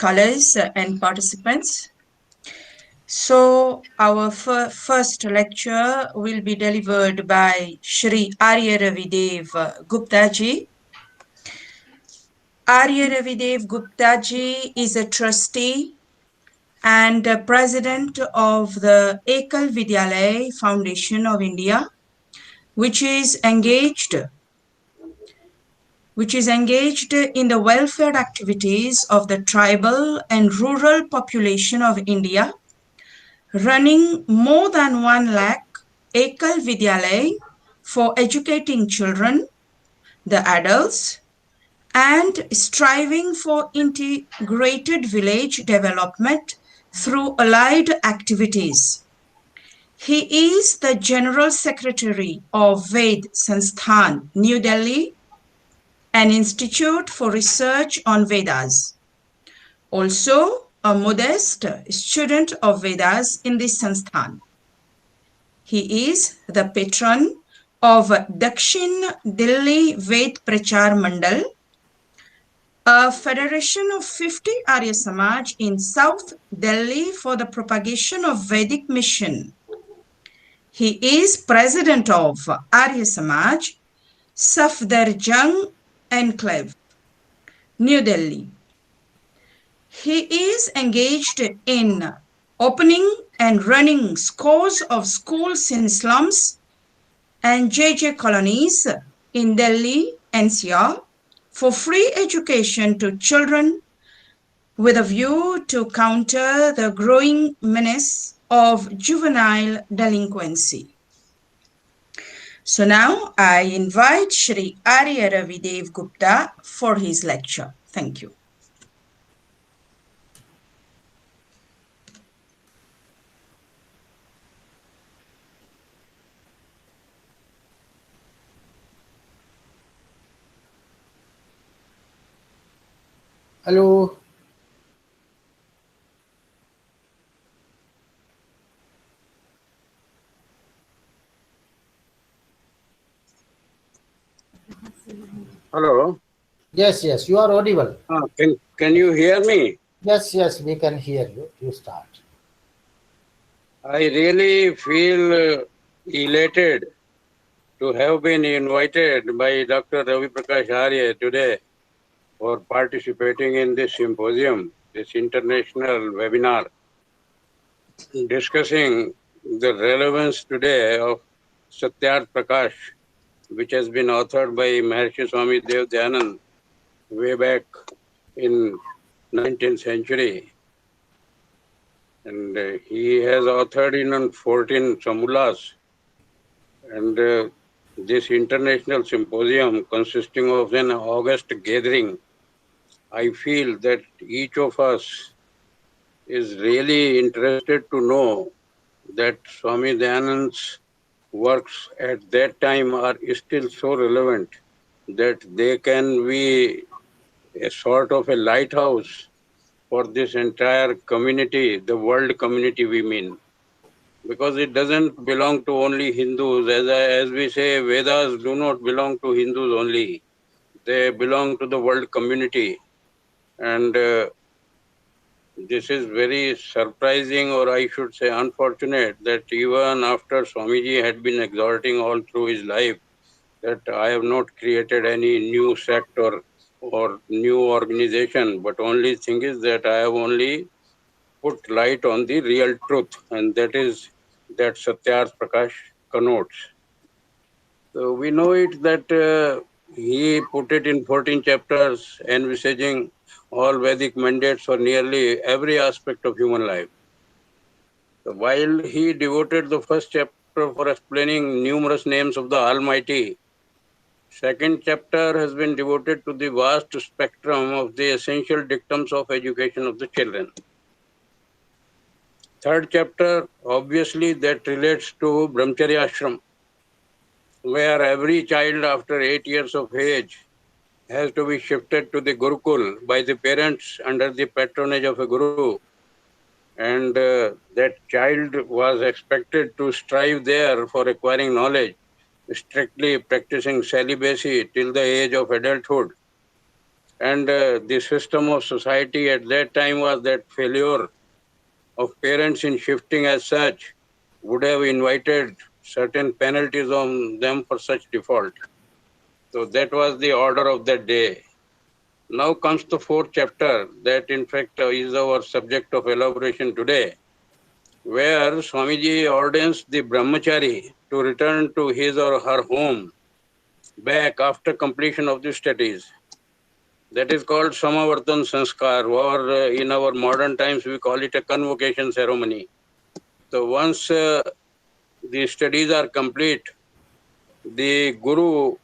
scholars and participants. So our first lecture will be delivered by Shri Arya Ravidev Gupta ji. Arya Ravidev Gupta ji is a trustee and president of the Ekal Vidyalaya Foundation of India, which is engaged in the welfare activities of the tribal and rural population of India, running more than 1 lakh Ekal Vidyalaya for educating children, the adults, and striving for integrated village development through allied activities. He is the General Secretary of Ved Sansthan, New Delhi, an institute for research on Vedas. Also, a modest student of Vedas in this Sansthan. He is the patron of Dakshin Delhi Ved Prachar Mandal, a federation of 50 Arya Samaj in South Delhi for the propagation of Vedic mission. He is president of Arya Samaj, Safdarjung Enclave, New Delhi. He is engaged in opening and running scores of schools in slums and JJ colonies in Delhi NCR for free education to children with a view to counter the growing menace of juvenile delinquency. So now I invite Shri Arya Ravidev Gupta for his lecture. Thank you. Hello. Hello. Yes, you are audible. Can you hear me? Yes, we can hear you. You start. I really feel elated to have been invited by Dr. Ravi Prakash Arya today for participating in this symposium, this international webinar, discussing the relevance today of Satyarth Prakash, which has been authored by Maharshi Swami Dev Dhyanand way back in 19th century. And he has authored in 14 Samulas. And this international symposium consisting of an August gathering, I feel that each of us is really interested to know that Swami Dayanand's works at that time are still so relevant that they can be a sort of a lighthouse for this entire community, the world community we mean. Because it doesn't belong to only Hindus. As we say, Vedas do not belong to Hindus only. They belong to the world community. And this is very surprising, or I should say unfortunate, that even after Swamiji had been exhorting all through his life that I have not created any new sect or new organization, but only thing is that I have only put light on the real truth, and that is that Satyarth Prakash connotes. So we know it that he put it in 14 chapters, envisaging all Vedic mandates for nearly every aspect of human life. So while he devoted the first chapter for explaining numerous names of the Almighty, second chapter has been devoted to the vast spectrum of the essential dictums of education of the children. Third chapter, obviously, that relates to Brahmacharya Ashram, where every child after 8 years of age has to be shifted to the Gurukul by the parents under the patronage of a Guru. And that child was expected to strive there for acquiring knowledge, strictly practicing celibacy till the age of adulthood. And the system of society at that time was that failure of parents in shifting as such would have invited certain penalties on them for such default. So that was the order of that day. Now comes the fourth chapter that in fact is our subject of elaboration today, where Swamiji ordains the brahmachari to return to his or her home back after completion of the studies. That is called Samavartan Sanskar, or in our modern times we call it a convocation ceremony. So once the studies are complete, the Guru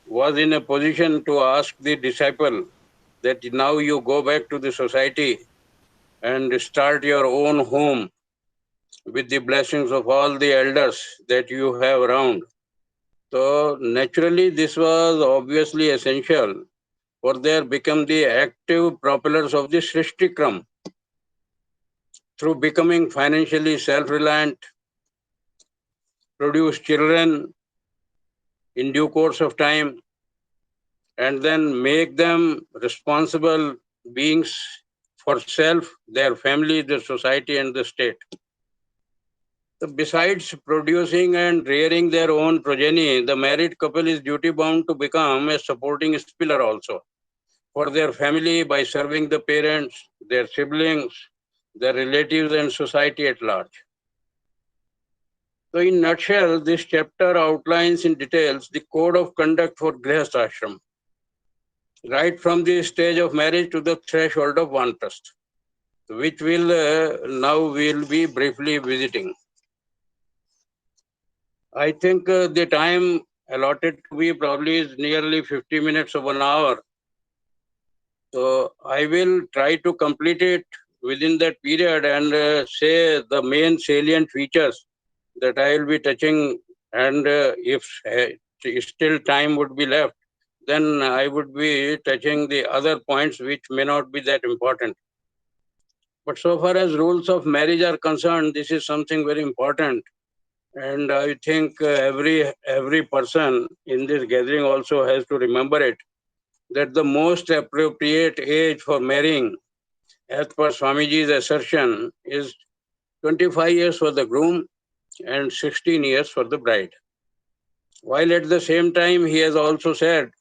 was in a position to ask the disciple that now you go back to the society and start your own home with the blessings of all the elders that you have around. So naturally, this was obviously essential, for they become the active propellers of the Srishtikram. Through becoming financially self-reliant, produce children in due course of time, and then make them responsible beings for self, their family, the society, and the state. So besides producing and rearing their own progeny, the married couple is duty-bound to become a supporting pillar also for their family by serving the parents, their siblings, their relatives, and society at large. So in nutshell, this chapter outlines in details the code of conduct for Grihastha Ashram, right from the stage of marriage to the threshold of vanprastha, which now we'll be briefly visiting. I think the time allotted to me probably is nearly 50 minutes of an hour. So I will try to complete it within that period and say the main salient features that I will be touching, and if still time would be left, then I would be touching the other points which may not be that important. But so far as rules of marriage are concerned, this is something very important. And I think every person in this gathering also has to remember it, that the most appropriate age for marrying, as per Swamiji's assertion, is 25 years for the groom and 16 years for the bride. While at the same time, he has also said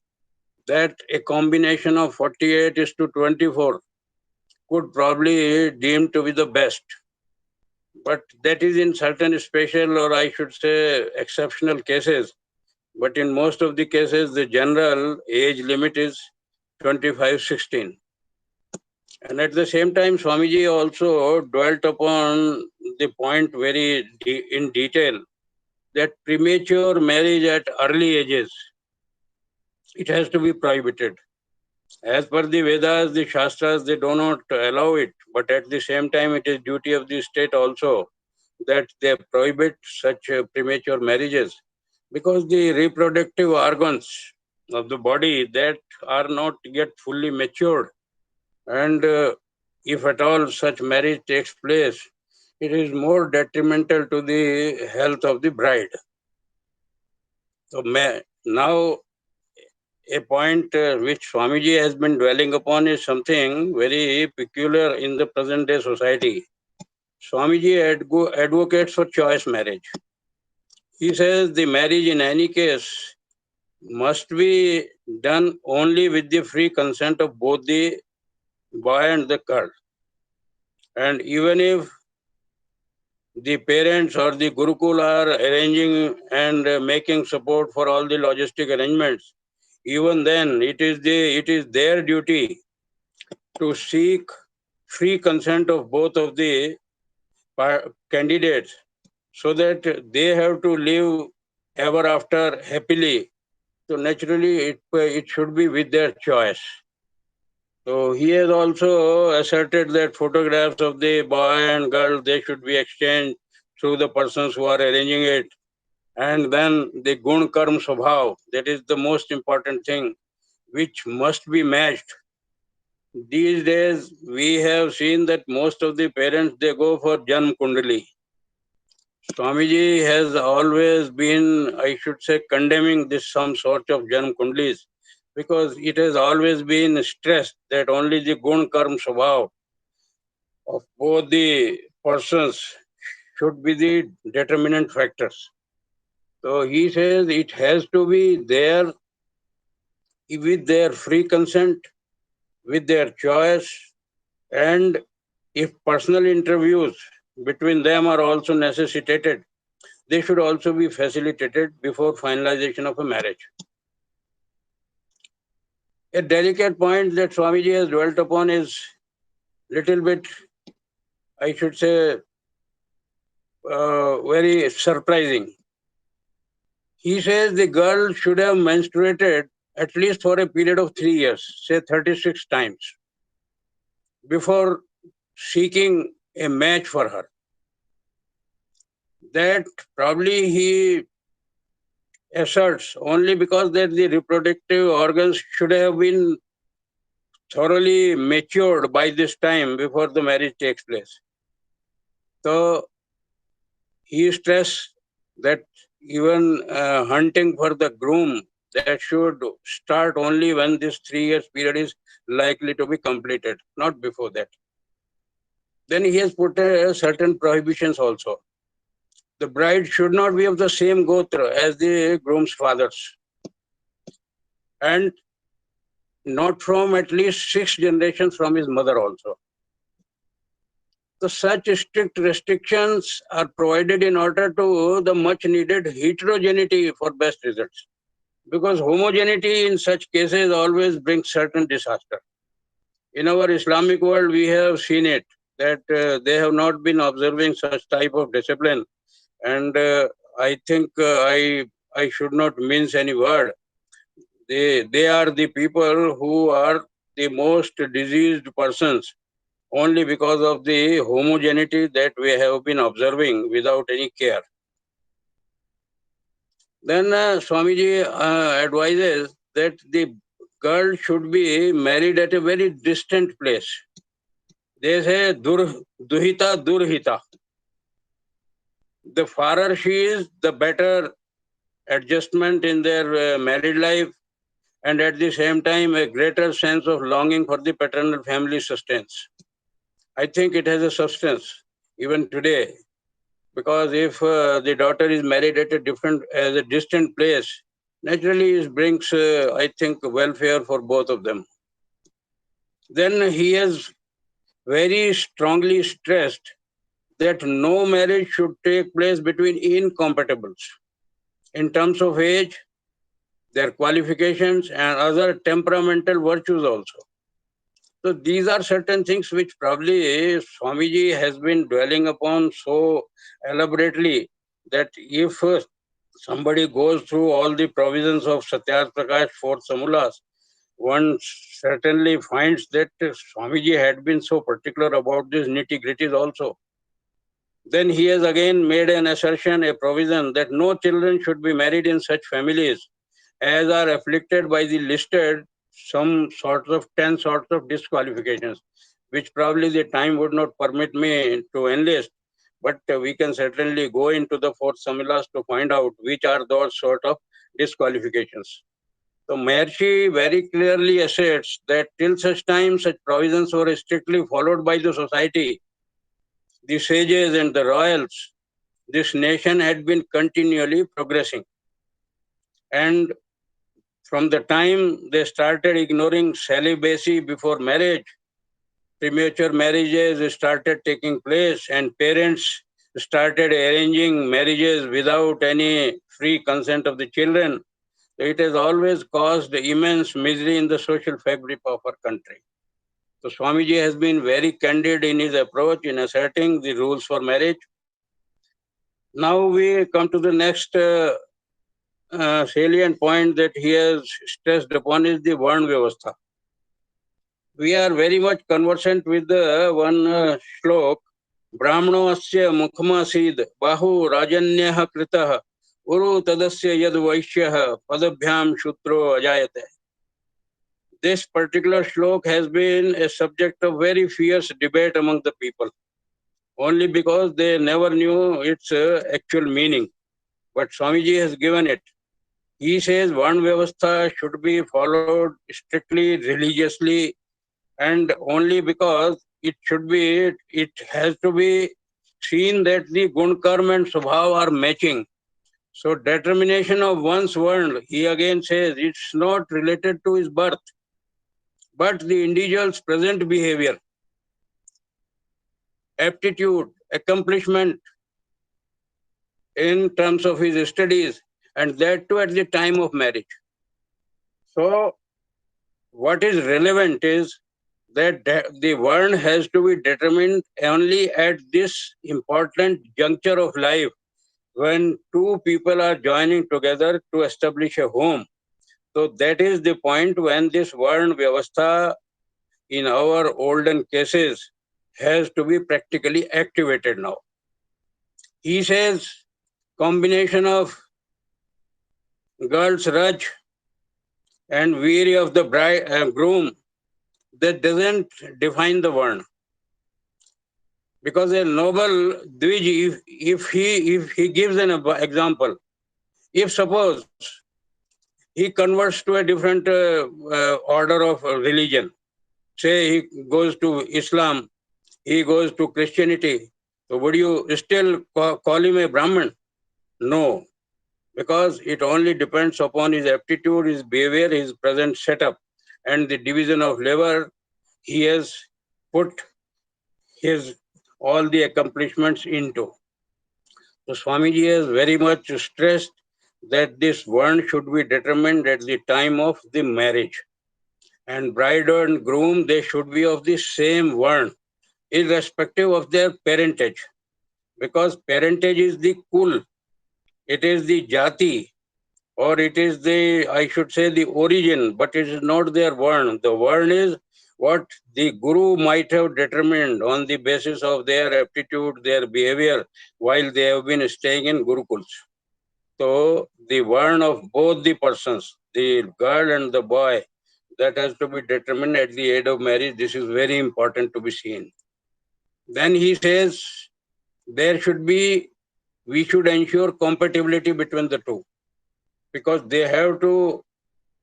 that a combination of 48 is to 24 could probably deemed to be the best. But that is in certain special, or I should say exceptional cases. But in most of the cases, the general age limit is 25-16. And at the same time, Swamiji also dwelt upon the point very in detail that premature marriage at early ages, it has to be prohibited. As per the Vedas, the Shastras, they do not allow it. But at the same time, it is duty of the state also that they prohibit such premature marriages, because the reproductive organs of the body that are not yet fully matured, and if at all such marriage takes place, it is more detrimental to the health of the bride. So now a point which Swamiji has been dwelling upon is something very peculiar in the present day society. Swamiji advocates for choice marriage. He says the marriage in any case must be done only with the free consent of both the boy and the girl. And even if the parents or the Gurukul are arranging and making support for all the logistic arrangements, even then it is their duty to seek free consent of both of the candidates, so that they have to live ever after happily. So naturally, it should be with their choice. So he has also asserted that photographs of the boy and girl, they should be exchanged through the persons who are arranging it. And then the gun karm swabhav, that is the most important thing, which must be matched. These days, we have seen that most of the parents, they go for Janm Kundali. Swamiji has always been, I should say, condemning this some sort of Janm Kundalis, because it has always been stressed that only the gun karma swabhav of both the persons should be the determinant factors. So he says it has to be there with their free consent, with their choice, and if personal interviews between them are also necessitated, they should also be facilitated before finalization of a marriage. A delicate point that Swamiji has dwelt upon is little bit, I should say, very surprising. He says the girl should have menstruated at least for a period of 3 years, say 36 times, before seeking a match for her. That probably he asserts only because that the reproductive organs should have been thoroughly matured by this time before the marriage takes place. So he stressed that even hunting for the groom, that should start only when this 3 years period is likely to be completed, not before that. Then he has put certain prohibitions also. The bride should not be of the same gotra as the groom's fathers, and not from at least 6 generations from his mother also. So such strict restrictions are provided in order to the much needed heterogeneity for best results. Because homogeneity in such cases always brings certain disaster. In our Islamic world, we have seen it, that they have not been observing such type of discipline. And I think I should not mince any word. They are the people who are the most diseased persons only because of the homogeneity that we have been observing without any care. Then Swamiji advises that the girl should be married at a very distant place. They say duhita durhita. The fairer she is, the better adjustment in their married life, and at the same time a greater sense of longing for the paternal family sustains. I think it has a substance even today, because if the daughter is married at a distant place, naturally it brings, I think, welfare for both of them. Then he has very strongly stressed that no marriage should take place between incompatibles in terms of age, their qualifications, and other temperamental virtues also. So these are certain things which probably Swamiji has been dwelling upon so elaborately that if somebody goes through all the provisions of Satyarth Prakash 4 Samulas, one certainly finds that Swamiji had been so particular about these nitty-gritties also. Then he has again made an assertion, a provision that no children should be married in such families as are afflicted by the listed some sorts of 10 sorts of disqualifications, which probably the time would not permit me to enlist, but we can certainly go into the 4 Samilas to find out which are those sort of disqualifications. So Maharshi very clearly asserts that till such time such provisions were strictly followed by the society, the sages and the royals, this nation had been continually progressing. And from the time they started ignoring celibacy before marriage, premature marriages started taking place and parents started arranging marriages without any free consent of the children. It has always caused immense misery in the social fabric of our country. So Swamiji has been very candid in his approach in asserting the rules for marriage. Now we come to the next salient point that he has stressed upon is the Varn Vyavastha. We are very much conversant with the one shlok, Brahmano asya mukhmasid bahu rajanyah kritah uru tadasya yad vaishyah padabhyam shutro ajayate. This particular shlok has been a subject of very fierce debate among the people, only because they never knew its actual meaning. But Swamiji has given it. He says Varna Vyavastha should be followed strictly, religiously, and only because it has to be seen that the gun, karma and subhav are matching. So determination of one's Varna, he again says, it's not related to his birth, but the individual's present behavior, aptitude, accomplishment in terms of his studies, and that too at the time of marriage. So what is relevant is that the Varna has to be determined only at this important juncture of life when two people are joining together to establish a home. So that is the point when this Varna Vyavastha in our olden cases has to be practically activated now. He says combination of girl's Raj and Veer of the bride groom, that doesn't define the Varna. Because a noble Dvij, if he gives an example, if suppose he converts to a different order of religion, say he goes to Islam, he goes to Christianity, so would you still call him a Brahmin? No, because it only depends upon his aptitude, his behavior, his present setup, and the division of labor he has put his all the accomplishments into. So Swamiji has very much stressed that this Varna should be determined at the time of the marriage. And bride and groom, they should be of the same Varna, irrespective of their parentage. Because parentage is the kul, it is the jati, or it is the, I should say, the origin, but it is not their Varna. The Varna is what the Guru might have determined on the basis of their aptitude, their behavior, while they have been staying in Gurukuls. So the Varna of both the persons, the girl and the boy, that has to be determined at the age of marriage. This is very important to be seen. Then he says we should ensure compatibility between the two, because they have to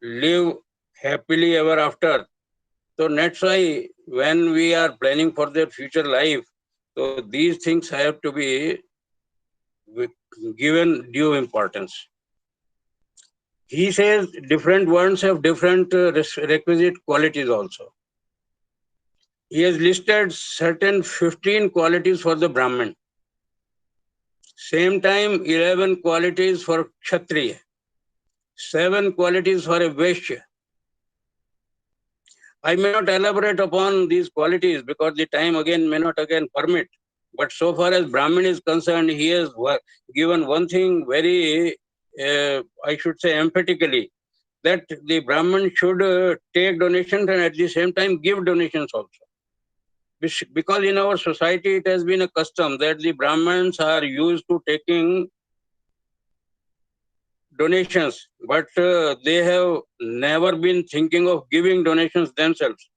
live happily ever after. So that's why when we are planning for their future life, so these things have to be given due importance. He says different ones have different requisite qualities also. He has listed certain 15 qualities for the Brahmin. Same time, 11 qualities for Kshatriya, 7 qualities for a Vaishya. I may not elaborate upon these qualities because the time again may not again permit. But so far as Brahmin is concerned, he has given one thing very, I should say emphatically, that the Brahmin should take donations and at the same time give donations also. Because in our society it has been a custom that the Brahmins are used to taking donations, but they have never been thinking of giving donations themselves.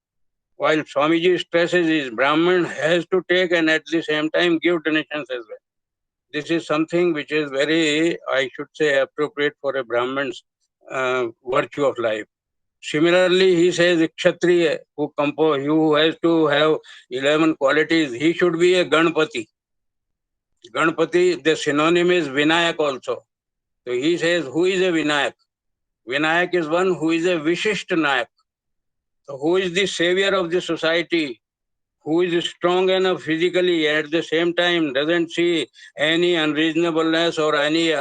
While Swamiji stresses is Brahmin has to take and at the same time give donations as well. This is something which is very, I should say, appropriate for a Brahmin's virtue of life. Similarly, he says Kshatriya, who has to have 11 qualities, he should be a Ganpati. Ganpati, the synonym is Vinayak also. So he says, who is a Vinayak? Vinayak is one who is a Vishisht Nayak. So who is the savior of the society, who is strong enough physically, at the same time doesn't see any unreasonableness or any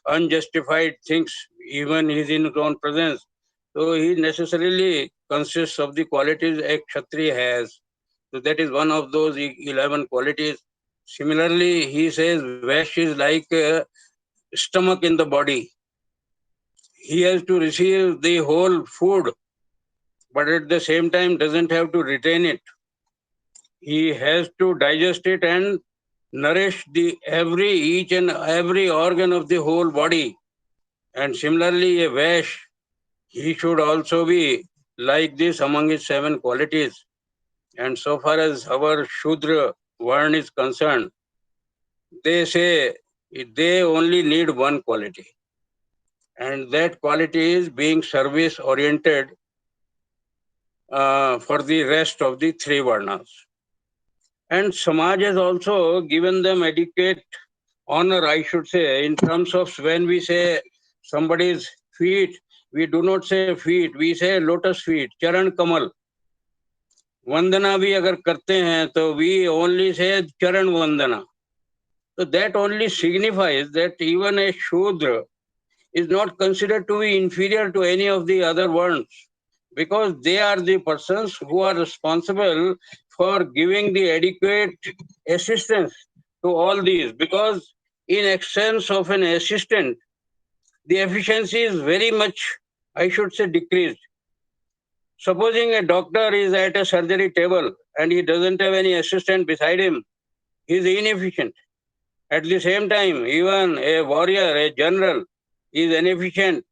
unjustified things, even in his own presence. So he necessarily consists of the qualities a Kshatriya has. So that is one of those 11 qualities. Similarly, he says Vash is like a stomach in the body. He has to receive the whole food, but at the same time doesn't have to retain it. He has to digest it and nourish each and every organ of the whole body. And similarly, a Vash, he should also be like this among his 7 qualities. And so far as our Shudra Varna is concerned, they say they only need one quality. and that quality is being service oriented for the rest of the three varnas. And Samaj has also given them adequate honor, I should say, in terms of when we say somebody's feet, we do not say feet, we say lotus feet, charan kamal. Vandana भी अगर करते हैं तो we only say charan vandana. So that only signifies that even a Shudra is not considered to be inferior to any of the other varnas, because they are the persons who are responsible for giving the adequate assistance to all these, because in absence of an assistant, the efficiency is very much, I should say, decreased. Supposing a doctor is at a surgery table and he doesn't have any assistant beside him, he is inefficient. At the same time, even a warrior, a general, is inefficient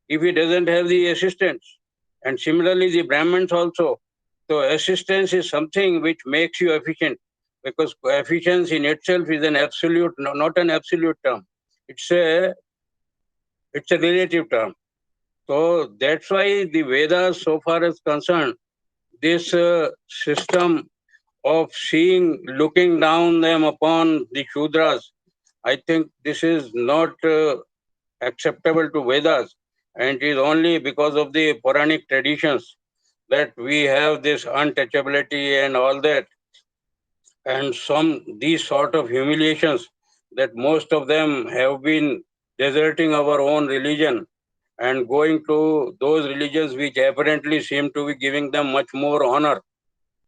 if he doesn't have the assistants. And similarly, the Brahmins also. So assistance is something which makes you efficient, because efficiency in itself is an absolute, not an absolute term. It's a relative term. So that's why the Vedas, so far as concerned, this system of seeing, looking down them upon the Shudras, I think this is not acceptable to Vedas, and it is only because of the Puranic traditions that we have this untouchability and all that, and these sort of humiliations, that most of them have been deserting our own religion and going to those religions which apparently seem to be giving them much more honor.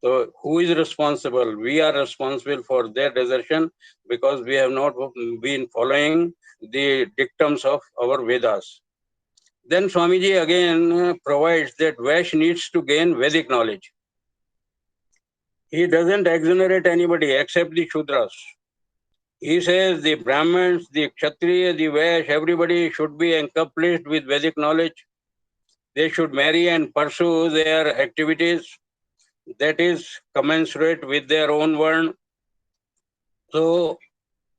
So who is responsible? We are responsible for their desertion, because we have not been following the dictums of our Vedas. Then Swamiji again provides that Vash needs to gain Vedic knowledge. He doesn't exonerate anybody except the Shudras. He says the Brahmins, the Kshatriya, the Vash, everybody should be accomplished with Vedic knowledge. They should marry and pursue their activities that is commensurate with their own varna. So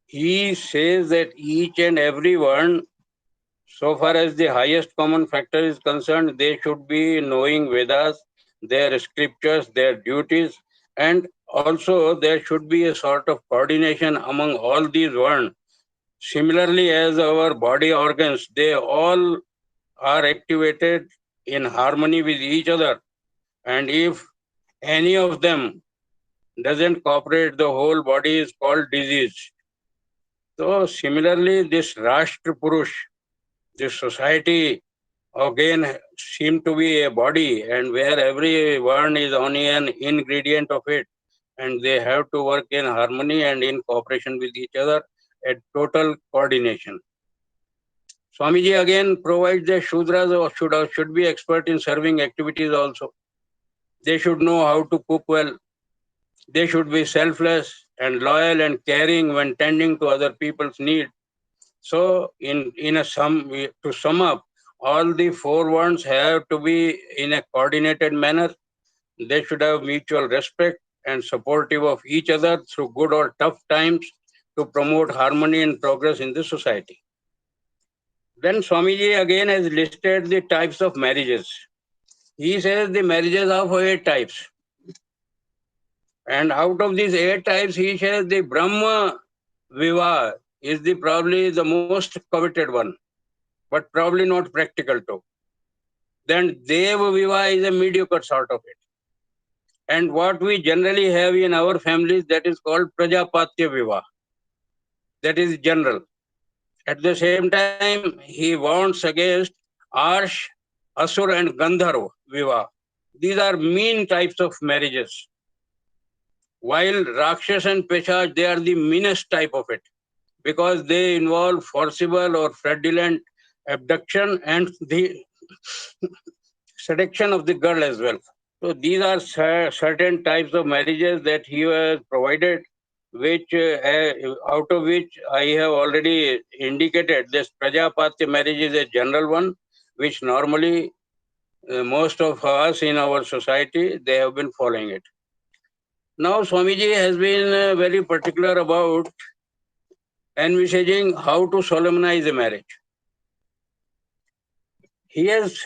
he says that each and every varna, so far as the highest common factor is concerned, they should be knowing Vedas, their scriptures, their duties, and also there should be a sort of coordination among all these varna. Similarly, as our body organs, they all are activated in harmony with each other. And if any of them doesn't cooperate, the whole body is called disease. So similarly, this Rashtra Purush, this society again seem to be a body, and where every one is only an ingredient of it, and they have to work in harmony and in cooperation with each other, at total coordination. Swamiji again provides that Shudras should be expert in serving activities also. They should know how to cook well. They should be selfless and loyal and caring when tending to other people's needs. So, to sum up, all the four ones have to be in a coordinated manner. They should have mutual respect and supportive of each other through good or tough times to promote harmony and progress in the society. Then Swamiji again has listed the types of marriages. He says the marriages are for 8 types. And out of these 8 types, he says the Brahma Vivah is probably the most coveted one, but probably not practical too. Then Deva Vivah is a mediocre sort of it. And what we generally have in our families, that is called Prajapatya Vivah. That is general. At the same time, he warns against Arsh, Asur and Gandharva Vivah. These are mean types of marriages. While Rakshas and Peshach, they are the meanest type of it, because they involve forcible or fraudulent abduction and the seduction of the girl as well. So these are certain types of marriages that he has provided, which out of which I have already indicated. This Prajapatya marriage is a general one, which normally most of us in our society, they have been following it. Now Swamiji has been very particular about envisaging how to solemnize a marriage. he has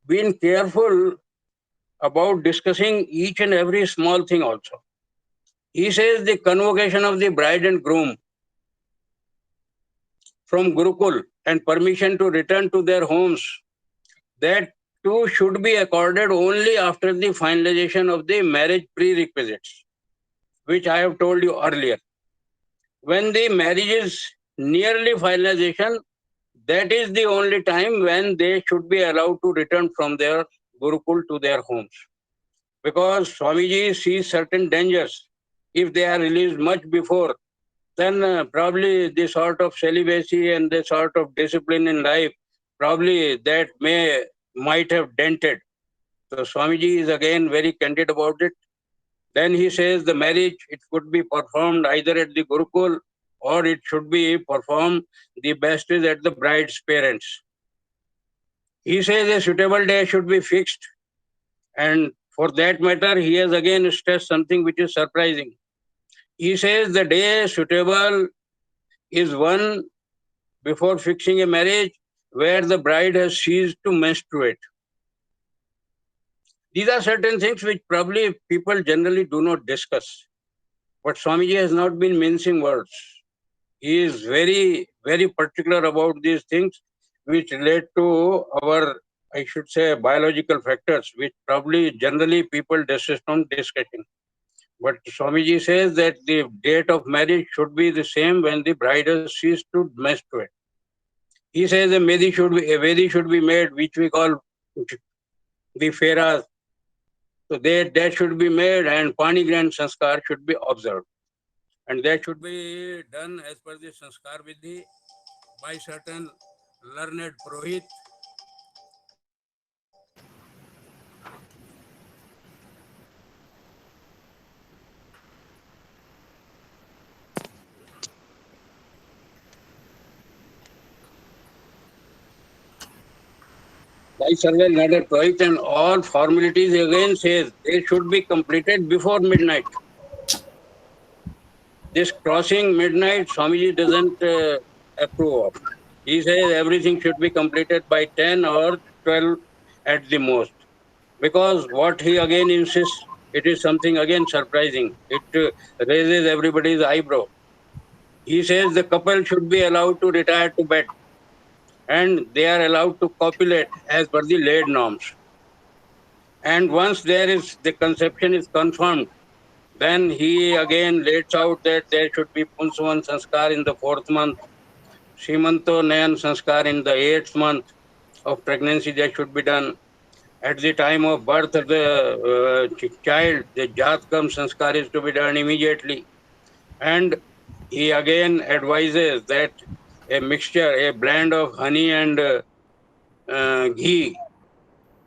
been careful about discussing each and every small thing also. He says the convocation of the bride and groom from Gurukul and permission to return to their homes, that too should be accorded only after the finalization of the marriage prerequisites, which I have told you earlier. When the marriage is nearly finalization, that is the only time when they should be allowed to return from their Gurukul to their homes. Because Swamiji sees certain dangers. If they are released much before, then probably the sort of celibacy and the sort of discipline in life, probably that might have dented. So Swamiji is again very candid about it. Then he says the marriage, it could be performed either at the Gurukul or it should be performed, the best is at the bride's parents. He says a suitable day should be fixed, and for that matter, he has again stressed something which is surprising. He says the day suitable is one before fixing a marriage where the bride has ceased to menstruate. These are certain things which probably people generally do not discuss. But Swamiji has not been mincing words. He is very, very particular about these things which relate to our, I should say, biological factors, which probably generally people desist from discussing. But Swamiji says that the date of marriage should be the same when the bride has ceased to menstruate. He says a Vedi should be made, which we call the Feras. So that should be made, and Pani Grand Sanskar should be observed. And that should be done as per the Sanskar Vidhi by certain learned Purohit. By certain learned Purohit, and all formalities again says they should be completed before midnight. This crossing midnight, Swamiji doesn't approve of. He says everything should be completed by 10 or 12 at the most. Because what he again insists, it is something again surprising. It raises everybody's eyebrow. He says the couple should be allowed to retire to bed and they are allowed to copulate as per the laid norms. And once the conception is confirmed, then he again lays out that there should be Punsavan Sanskar in the 4th month, Shimanto Nayan Sanskar in the 8th month of pregnancy, that should be done. At the time of birth of the child, the Jatkam Sanskar is to be done immediately. And he again advises that a mixture, a blend of honey and ghee,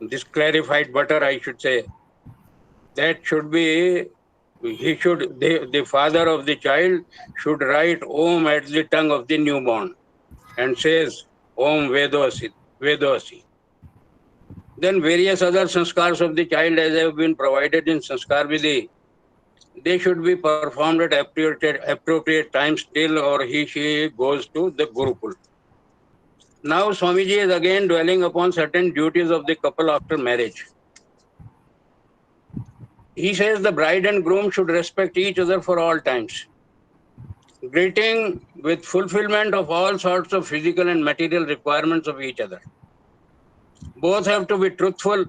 this clarified butter, I should say, that should be, the father of the child should write Om at the tongue of the newborn and says Om Vedasi. Then various other sanskars of the child as have been provided in Sanskar Vidhi, they should be performed at appropriate times till or she goes to the Gurukul. Now Swamiji is again dwelling upon certain duties of the couple after marriage. He says the bride and groom should respect each other for all times. Greeting with fulfillment of all sorts of physical and material requirements of each other. Both have to be truthful,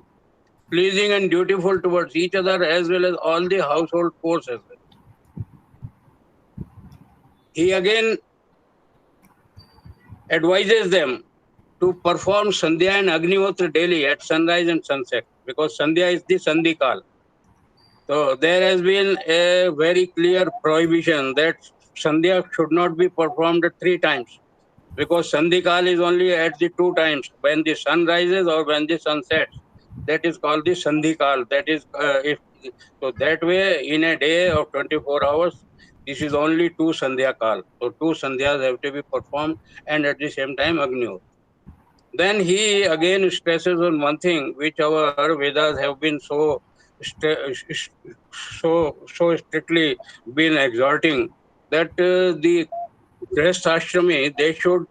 pleasing and dutiful towards each other as well as all the household chores as well. He again advises them to perform Sandhya and Agnihotra daily at sunrise and sunset, because Sandhya is the Sandhikal. So there has been a very clear prohibition that Sandhya should not be performed 3 times, because Sandhikal is only at the 2 times, when the sun rises or when the sun sets. That is called the Sandhikal. That is, so that way in a day of 24 hours, this is only 2 Sandhya Kal. So 2 Sandhyas have to be performed, and at the same time Agnihotra. Then he again stresses on one thing which our Vedas have been so strictly been exhorting, that the Grihasthashrami, they should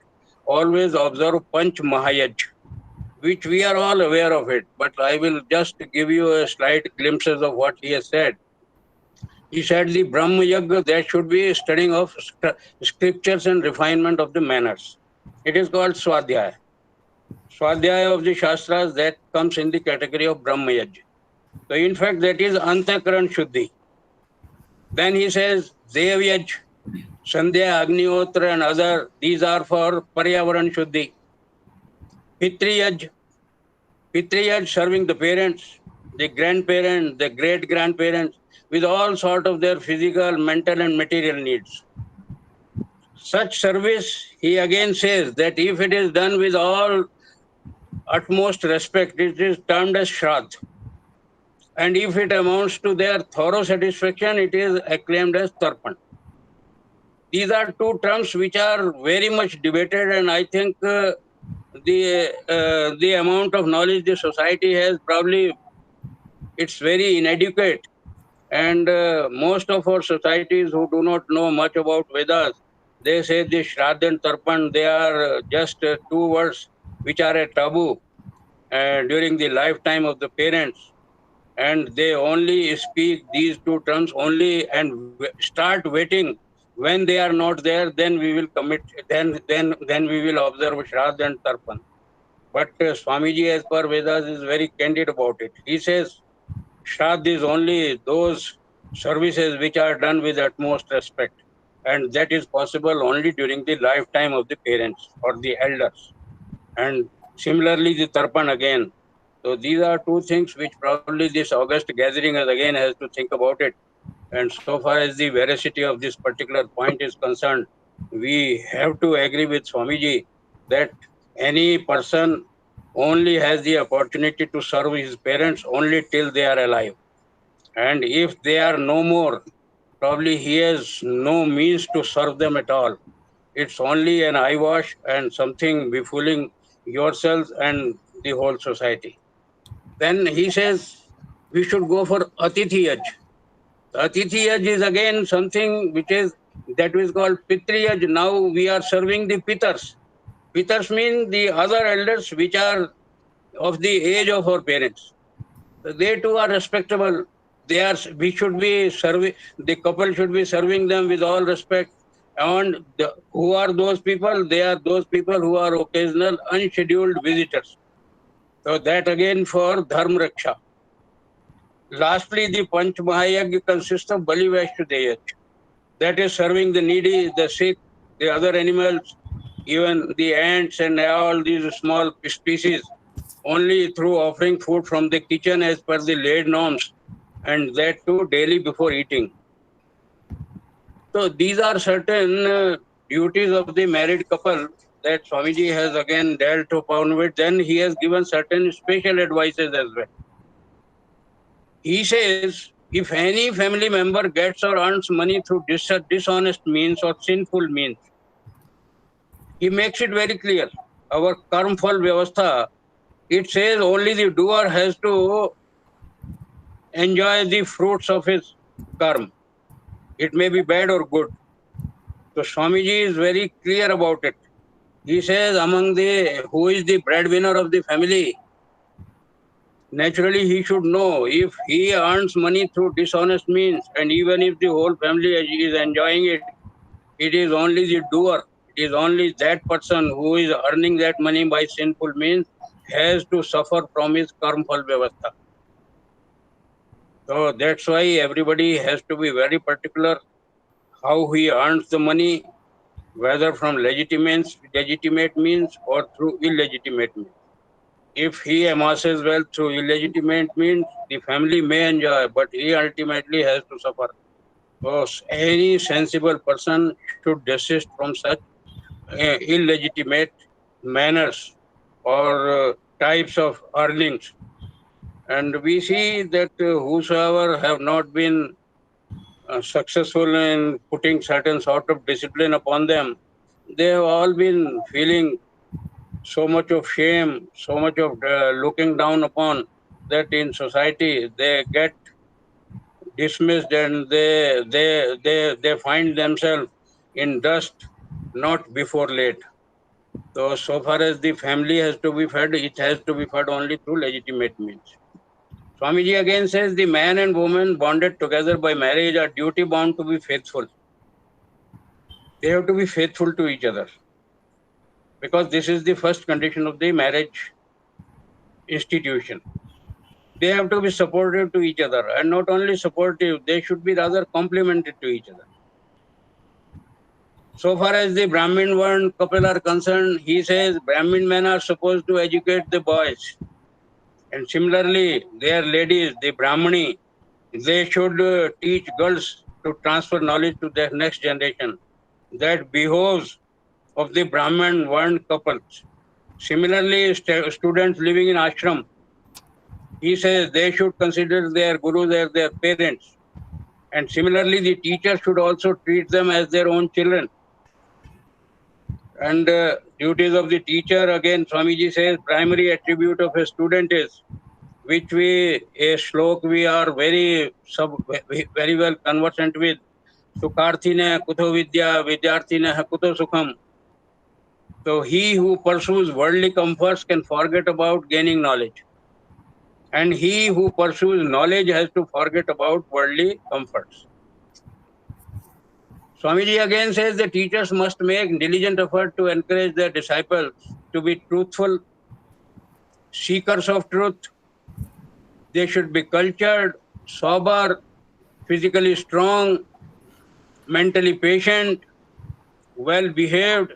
always observe Panch Mahayaj. which we are all aware of it, but I will just give you a slight glimpses of what he has said. He said the Brahma Yagya, there should be studying of scriptures and refinement of the manners. It is called Swadhyaya. Swadhyaya of the Shastras, that comes in the category of Brahma Yajna. So in fact, that is Antakaran Shuddhi. Then he says, Dev Yaj, Sandhya, Agnihotra and other, these are for Paryavaran Shuddhi. Pitri Yaj serving the parents, the grandparents, the great-grandparents, with all sort of their physical, mental and material needs. Such service, he again says that if it is done with all utmost respect, it is termed as Shraddh. And if it amounts to their thorough satisfaction, it is acclaimed as Tarpan. These are two terms which are very much debated, and I think the amount of knowledge the society has, probably it's very inadequate. And most of our societies who do not know much about Vedas, they say the Shraddha and Tarpan, they are just two words which are a taboo during the lifetime of the parents. And they only speak these two terms only and start waiting when they are not there. Then we will commit. Then we will observe Shraddha and Tarpan. But Swamiji, as per Vedas, is very candid about it. He says Shraddha is only those services which are done with utmost respect, and that is possible only during the lifetime of the parents or the elders. And similarly, the Tarpan again. So these are two things which probably this August gathering has to think about it. And so far as the veracity of this particular point is concerned, we have to agree with Swamiji that any person only has the opportunity to serve his parents only till they are alive. And if they are no more, probably he has no means to serve them at all. It's only an eyewash and something befooling yourself and the whole society. Then he says we should go for Atithi Yaj. Atithi Yaj is again something which is that is called Pitri Yaj. Now we are serving the Pitars. Pitars mean the other elders which are of the age of our parents. They too are respectable. We should be serving, the couple should be serving them with all respect. And who are those people? They are those people who are occasional unscheduled visitors. So that again for Dharma Raksha. Lastly, the Panch Mahayagya consists of Bali Vaishudeyaj. That is serving the needy, the sick, the other animals, even the ants and all these small species, only through offering food from the kitchen as per the laid norms, and that too daily before eating. So these are certain duties of the married couple that Swamiji has again dealt upon with. Then he has given certain special advices as well. He says, if any family member gets or earns money through dishonest means or sinful means, he makes it very clear. Our Karmphal Vyavastha, it says only the doer has to enjoy the fruits of his karma. It may be bad or good. So Swamiji is very clear about it. He says who is the breadwinner of the family, naturally he should know if he earns money through dishonest means, and even if the whole family is enjoying it, it is only the doer. It is only that person who is earning that money by sinful means has to suffer from his karmphal vyavastha. So that's why everybody has to be very particular how he earns the money, whether from legitimate means or through illegitimate means. If he amasses wealth through illegitimate means, the family may enjoy, but he ultimately has to suffer. So any sensible person should desist from such illegitimate manners or types of earnings. And we see that whosoever have not been successful in putting certain sort of discipline upon them, they have all been feeling so much of shame, so much of looking down upon, that in society they get dismissed and they find themselves in dust, not before late. So far as the family has to be fed, it has to be fed only through legitimate means. Swamiji again says the man and woman bonded together by marriage are duty bound to be faithful. They have to be faithful to each other, because this is the first condition of the marriage institution. They have to be supportive to each other, and not only supportive, they should be rather complementary to each other. So far as the Brahmin Varn couple are concerned, he says Brahmin men are supposed to educate the boys, and similarly their ladies, the Brahmani, they should teach girls to transfer knowledge to their next generation. That behoves of the Brahmin Varn couples. Similarly, students living in ashram, he says they should consider their gurus as their parents. And similarly, the teachers should also treat them as their own children. And duties of the teacher, again, Swamiji says, primary attribute of a student is, which a shlok we are very well conversant with. Sukharthine kuto vidya, vidyarthine kuto sukham. So he who pursues worldly comforts can forget about gaining knowledge. And he who pursues knowledge has to forget about worldly comforts. Swamiji again says the teachers must make diligent effort to encourage their disciples to be truthful, seekers of truth. They should be cultured, sober, physically strong, mentally patient, well behaved,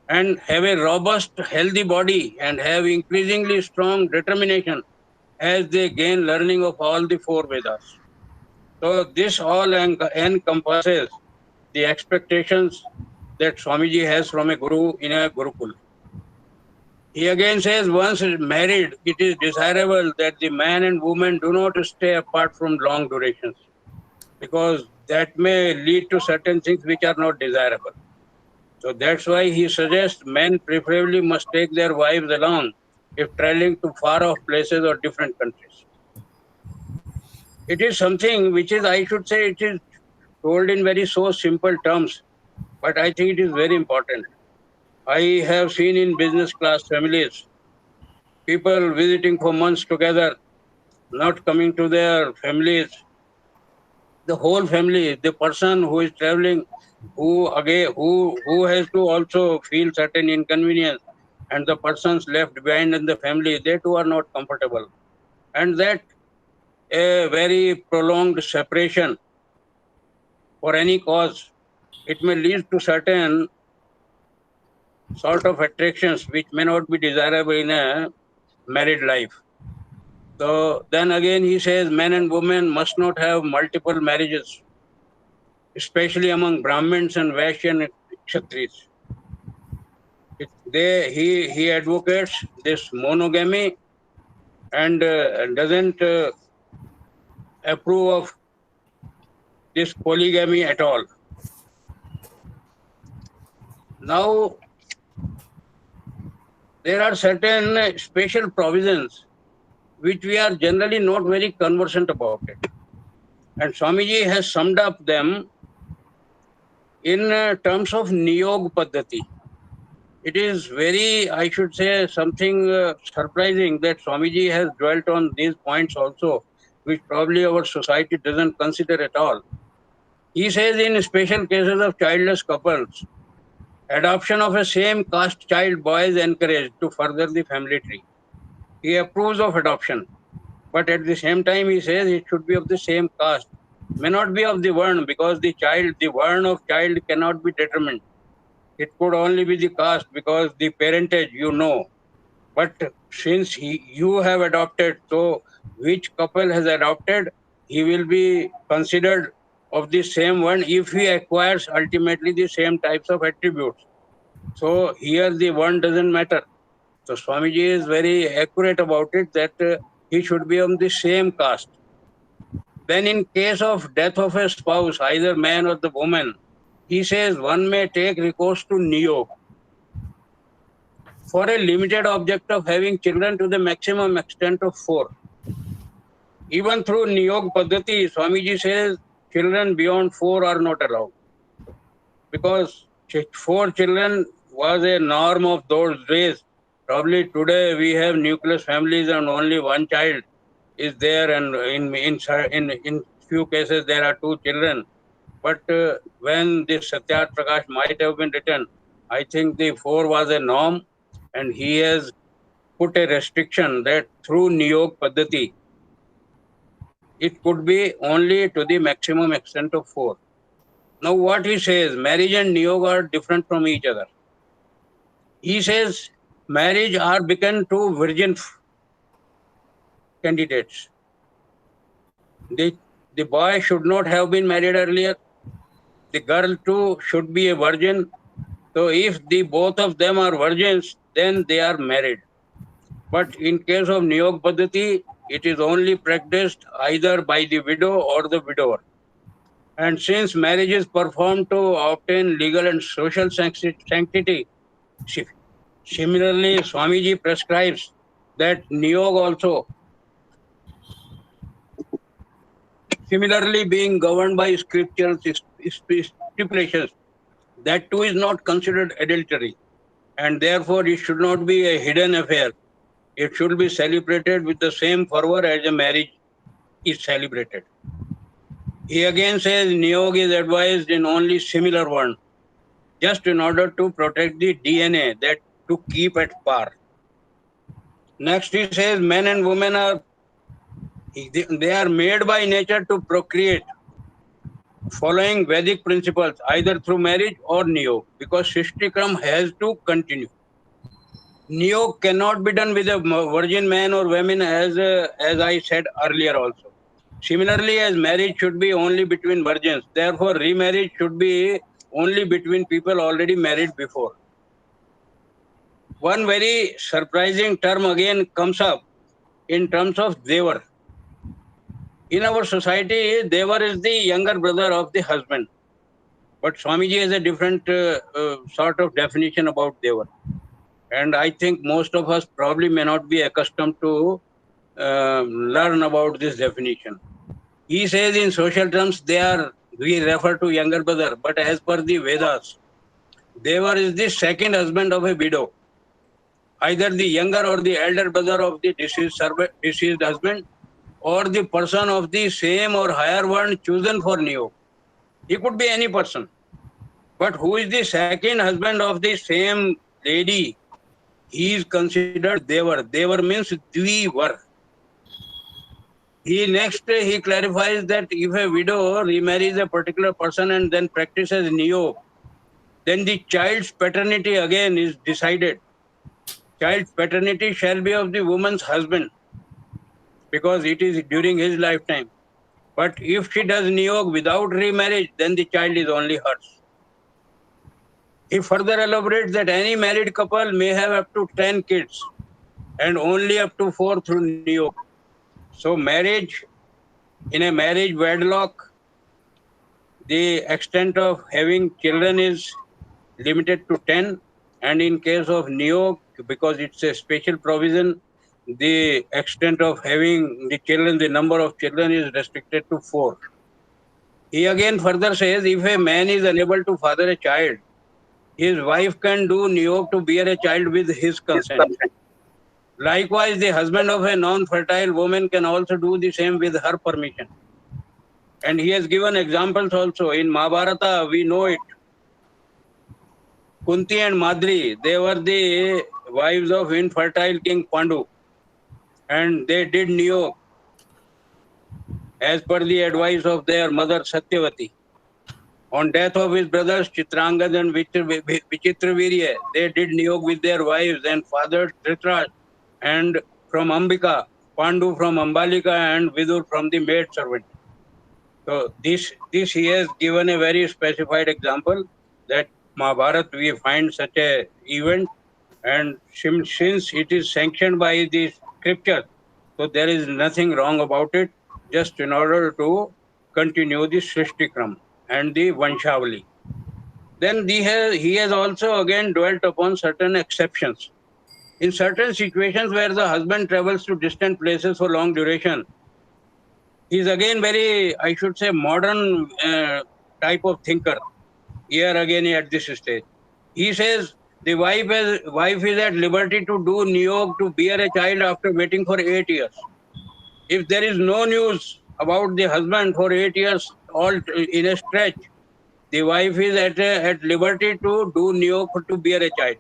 and have a robust, healthy body, and have increasingly strong determination as they gain learning of all the four Vedas. So this all encompasses the expectations that Swamiji has from a guru in a Gurukul. He again says, once married, it is desirable that the man and woman do not stay apart from long durations, because that may lead to certain things which are not desirable. So that's why he suggests men preferably must take their wives along if traveling to far off places or different countries. It is something which is, I should say, it is told in very so simple terms, but I think it is very important. I have seen in business class families, people visiting for months together, not coming to their families. The whole family, the person who is traveling, who has to also feel certain inconvenience, and the persons left behind in the family, they too are not comfortable. And that a very prolonged separation for any cause, it may lead to certain sort of attractions which may not be desirable in a married life. So then again he says men and women must not have multiple marriages, especially among Brahmins and Vaishyan Kshatris. He advocates this monogamy and doesn't approve of this polygamy at all. Now, there are certain special provisions which we are generally not very conversant about it. And Swamiji has summed up them in terms of Niyog Paddhati. It is very, I should say, something surprising that Swamiji has dwelt on these points also, which probably our society doesn't consider at all. He says in special cases of childless couples, adoption of a same caste child boy is encouraged to further the family tree. He approves of adoption, but at the same time he says it should be of the same caste. May not be of the Varn, because the Varn of child cannot be determined. It could only be the caste, because the parentage you know. But since you have adopted, so which couple has adopted, he will be considered of the same one if he acquires ultimately the same types of attributes. So here the one doesn't matter. So Swamiji is very accurate about it, that he should be of the same caste. Then in case of death of a spouse, either man or the woman, he says one may take recourse to Niyog for a limited object of having children to the maximum extent of 4. Even through Niyog Paddhati, Swamiji says children beyond 4 are not allowed, because 4 children was a norm of those days. Probably today we have nucleus families and only one child is there, and in few cases there are two children. But when this Satyar Prakash might have been written, I think the four was a norm, and he has put a restriction that through Niyog Paddhati, it could be only to the maximum extent of four. Now what he says, marriage and Niyog are different from each other. He says marriage are become to virgin candidates. The boy should not have been married earlier. The girl too should be a virgin. So if the both of them are virgins, then they are married. But in case of Niyog Paddhati, it is only practiced either by the widow or the widower. And since marriage is performed to obtain legal and social sanctity, similarly, Swamiji prescribes that Niyog also, similarly being governed by scriptural stipulations, that too is not considered adultery. And therefore, it should not be a hidden affair. It should be celebrated with the same fervor as a marriage is celebrated. He again says Niyog is advised in only similar one, just in order to protect the DNA, that to keep at par. Next he says men and women are made by nature to procreate, following Vedic principles, either through marriage or Niyog, because Srishtikram has to continue. Niyog cannot be done with a virgin man or woman, as I said earlier also. Similarly, as marriage should be only between virgins, therefore remarriage should be only between people already married before. One very surprising term again comes up in terms of Devar. In our society, Devar is the younger brother of the husband. But Swamiji has a different sort of definition about Devar. And I think most of us probably may not be accustomed to learn about this definition. He says in social terms, we refer to younger brother, but as per the Vedas, Devar is the second husband of a widow, either the younger or the elder brother of the deceased husband, or the person of the same or higher one chosen for Niyog. He could be any person. But who is the second husband of the same lady? He is considered Devar. Devar means Dvivar. He clarifies that if a widow remarries a particular person and then practices Niyog, then the child's paternity again is decided. Child's paternity shall be of the woman's husband, because it is during his lifetime. But if she does Niyog without remarriage, then the child is only hers. He further elaborates that any married couple may have up to 10 kids and only up to 4 through Niyog. So marriage, in a marriage wedlock, the extent of having children is limited to 10, and in case of Niyog, because it's a special provision, the extent of having the children, the number of children is restricted to 4. He again further says, if a man is unable to father a child, his wife can do Niyog to bear a child with his consent. Likewise, the husband of a non-fertile woman can also do the same with her permission. And he has given examples also. In Mahabharata, we know it. Kunti and Madri, they were the wives of infertile King Pandu. And they did Niyog as per the advice of their mother Satyavati. On death of his brothers Chitrangad and Vichitravirya, they did Niyog with their wives and fathered Dhritarashtra, and from Ambika, Pandu from Ambalika, and Vidur from the maid servant. So this he has given a very specified example, that Mahabharata we find such a event, and since it is sanctioned by the scripture, so there is nothing wrong about it, just in order to continue the Srishtikram and the Vanshavali. Then he has also again dwelt upon certain exceptions. In certain situations where the husband travels to distant places for long duration, he is again very, I should say, modern type of thinker. Here again at this stage, he says The wife is at liberty to do niyog to bear a child after waiting for 8 years. If there is no news about the husband for 8 years all in a stretch, the wife is at liberty to do niyog to bear a child.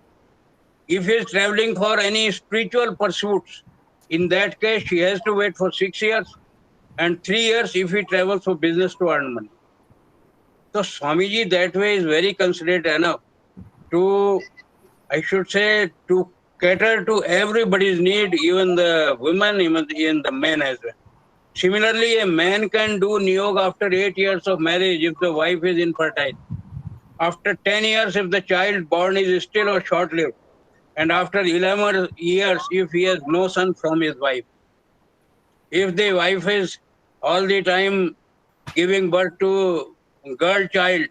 If he is traveling for any spiritual pursuits, in that case, she has to wait for 6 years and 3 years if he travels for business to earn money. So Swamiji that way is very considerate enough to, I should say, to cater to everybody's need, even the women, even the men as well. Similarly, a man can do niyog after 8 years of marriage if the wife is infertile. After 10 years, if the child born is still or short-lived. And after 11 years, if he has no son from his wife. If the wife is all the time giving birth to girl child,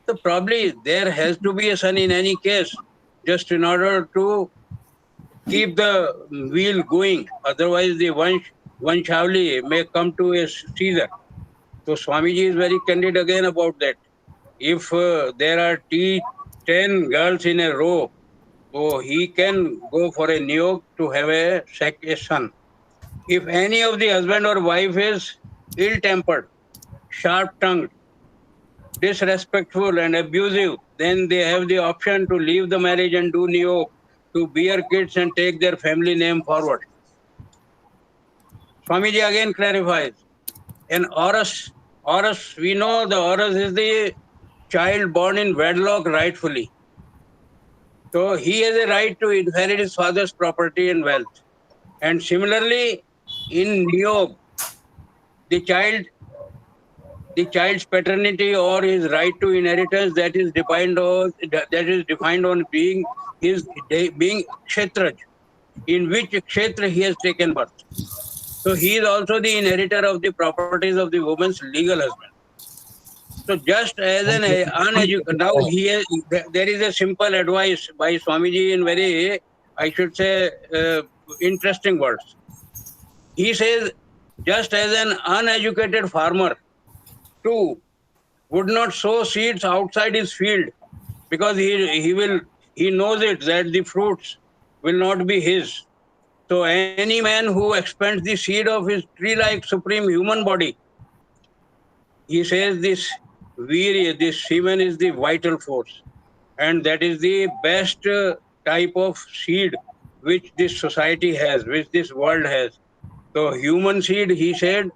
so probably there has to be a son in any case, just in order to keep the wheel going. Otherwise, the Vanshavli may come to a seizure. So Swamiji is very candid again about that. If there are 10 girls in a row, so he can go for a niyog to have a son. If any of the husband or wife is ill-tempered, sharp-tongued, disrespectful and abusive, then they have the option to leave the marriage and do niyog, to bear kids and take their family name forward. Swamiji again clarifies, an Orus, we know the Orus is the child born in wedlock rightfully. So he has a right to inherit his father's property and wealth. And similarly, in niyog, the child's paternity or his right to inheritance that is defined on being kshetraj, in which kshetra he has taken birth. So he is also the inheritor of the properties of the woman's legal husband. So just as an uneducated, now there is a simple advice by Swamiji in very, I should say, interesting words. He says, just as an uneducated farmer too would not sow seeds outside his field because he knows it that the fruits will not be his. So any man who expends the seed of his tree-like supreme human body, he says this virya, this semen is the vital force, and that is the best type of seed which this society has, which this world has. So human seed, he said,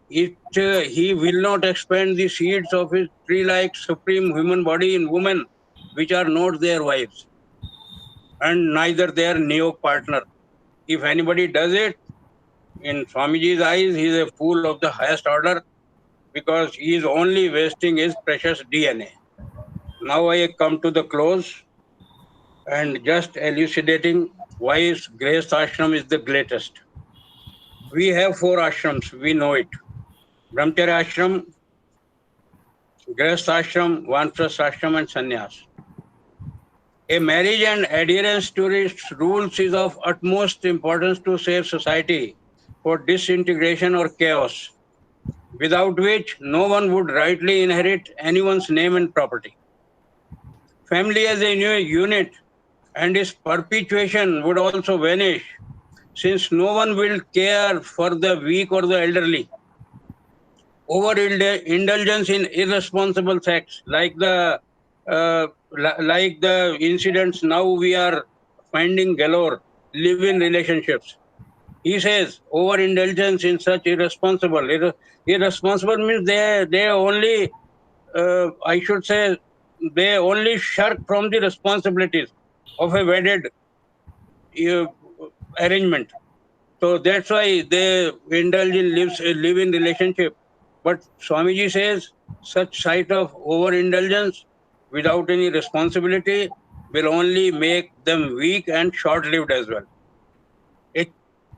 he will not expend the seeds of his tree-like supreme human body in women which are not their wives and neither their niyog partner. If anybody does it, in Swamiji's eyes, he is a fool of the highest order because he is only wasting his precious DNA. Now I come to the close and just elucidating why Grihastha Ashram is the greatest. We have 4 ashrams, we know it. Brahmacharya Ashram, Grihastha Ashram, Vanprastha Ashram and Sannyas. A marriage and adherence to its rules is of utmost importance to save society for disintegration or chaos, without which no one would rightly inherit anyone's name and property. Family as a new unit and its perpetuation would also vanish, since no one will care for the weak or the elderly. Overindulgence in irresponsible sex, like the incidents now we are finding galore, live-in relationships. He says overindulgence in such irresponsible means they only, I should say, they only shirk from the responsibilities of a wedded arrangement. So that's why they indulge in live-in relationship. But Swamiji says such sight of overindulgence without any responsibility will only make them weak and short-lived as well.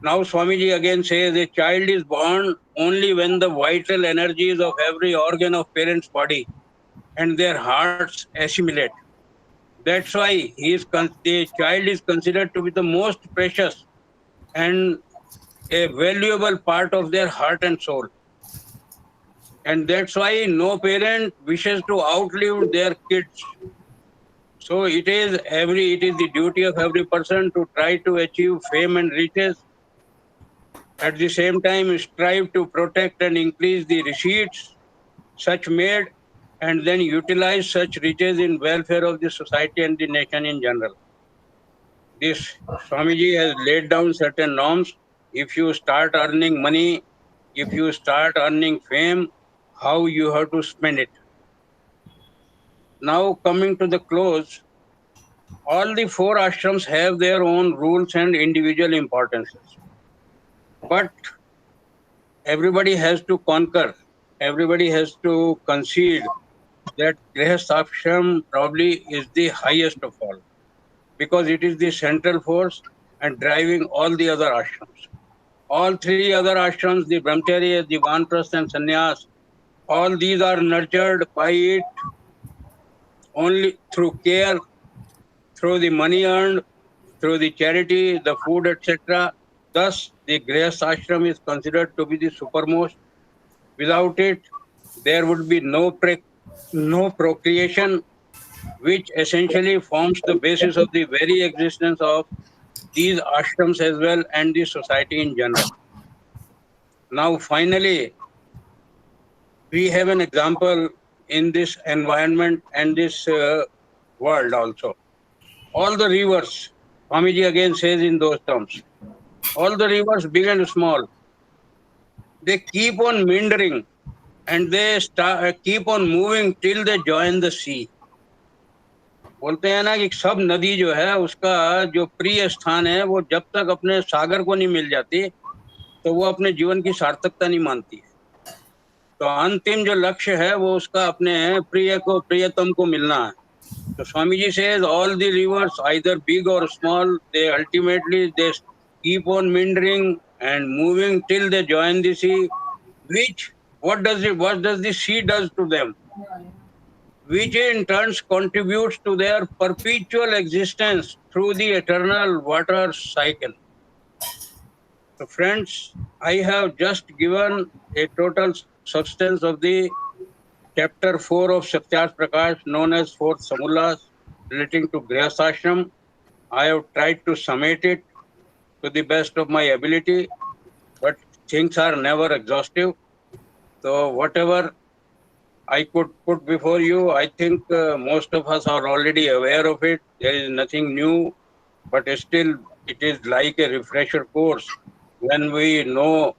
Now Swamiji again says a child is born only when the vital energies of every organ of parent's body and their hearts assimilate. That's why the child is considered to be the most precious and a valuable part of their heart and soul. And that's why no parent wishes to outlive their kids. So it is the duty of every person to try to achieve fame and riches. At the same time, strive to protect and increase the receipts such made, and then utilize such riches in welfare of the society and the nation in general. This Swamiji has laid down certain norms. If you start earning money, if you start earning fame, how you have to spend it. Now coming to the close, all the four ashrams have their own rules and individual importances. But everybody has to conquer, everybody has to concede that Grihastha ashram probably is the highest of all, because it is the central force and driving all the other ashrams. All three other ashrams, the Brahmacharya, the Vanprastha and Sannyas, all these are nurtured by it only through care, through the money earned, through the charity, the food, etc. Thus, the Grihastha ashram is considered to be the supermost. Without it, there would be no procreation, which essentially forms the basis of the very existence of these ashrams as well and the society in general. Now, finally, we have an example in this environment and this world also. All the rivers, Swamiji again says in those terms, all the rivers, big and small, they keep on meandering and they keep on moving till they join the sea. बोलते हैं ना कि सब नदी जो है उसका जो प्रिय स्थान है वो जब तक अपने सागर को नहीं मिल जाती तो वो अपने जीवन की सार्थकता नहीं मानती है. तो अंतिम जो लक्ष्य है वो उसका अपने प्रियतम को मिलना है. So Swamiji says all the rivers, either big or small, they ultimately keep on meandering and moving till they join the sea. Which what does the sea does to them? Which in turn contributes to their perpetual existence through the eternal water cycle. So friends, I have just given a total substance of the chapter 4 of Satyarth Prakash, known as Fourth Samullas, relating to Grihastha ashram. I have tried to summate it to the best of my ability, but things are never exhaustive. So whatever I could put before you, I think most of us are already aware of it. There is nothing new, but still it is like a refresher course when we know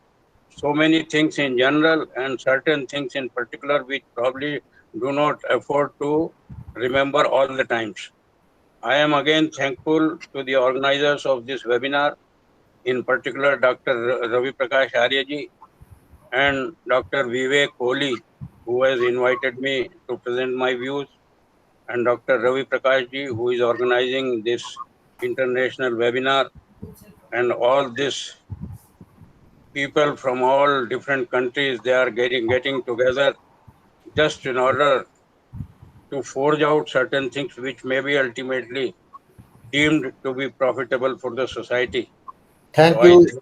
so many things in general and certain things in particular which probably do not afford to remember all the times. I am again thankful to the organizers of this webinar, in particular Dr. Ravi Prakash Aryaji and Dr. Vivek Kohli, who has invited me to present my views, and Dr. Ravi Prakashji, who is organizing this international webinar, and all these people from all different countries, they are getting together just in order to forge out certain things which may be ultimately deemed to be profitable for the society. Thank So I you think so